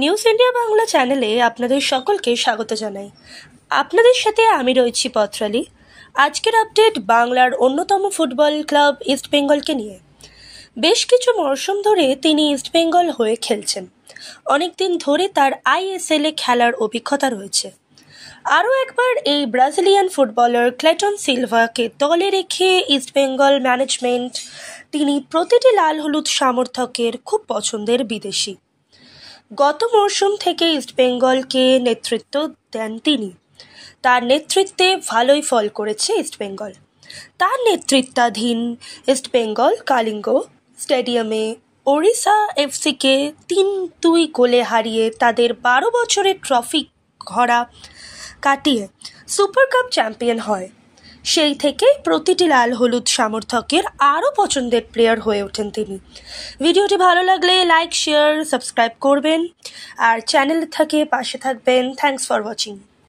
News India Bangla চ্যানেলে আপনাদের সকলকে স্বাগত জানাই। আপনাদের সাথে আমি রয়েছি পত্রালি। আজকের আপডেট বাংলার অন্যতম ফুটবল ক্লাব ইস্টবেঙ্গলকে নিয়ে। বেশ কিছু মরশুম ধরে তিনি ইস্টবেঙ্গল হয়ে খেলছেন। অনেকদিন ধরে তার আইএসএল এ খেলার অভিজ্ঞতা রয়েছে। আরও একবার এই ব্রাজিলিয়ান ফুটবলার ক্লেটন সিলভাকে দলে রেখে ইস্টবেঙ্গল ম্যানেজমেন্ট তিনি প্রতিটি লাল হলুদ সমর্থকের খুব পছন্দের বিদেশি। গত মরশুম থেকে ইস্টবেঙ্গলকে নেতৃত্ব দেন তিনি। তার নেতৃত্বে ভালোই ফল করেছে ইস্টবেঙ্গল। তার নেতৃত্বাধীন ইস্টবেঙ্গল কলিঙ্গ স্টেডিয়ামে ওড়িশা এফসিকে ৩-২ গোলে হারিয়ে তাদের ১২ বছরের ট্রফি ঘরা কাটিয়ে সুপার কাপ চ্যাম্পিয়ন হয়। সেই থেকে প্রতিটি লাল হলুদ সমর্থকের আরও পছন্দের প্লেয়ার হয়ে ওঠেন তিনি। ভিডিওটি ভালো লাগলে লাইক, শেয়ার, সাবস্ক্রাইব করবেন আর চ্যানেল থেকে পাশে থাকবেন। Thanks for watching.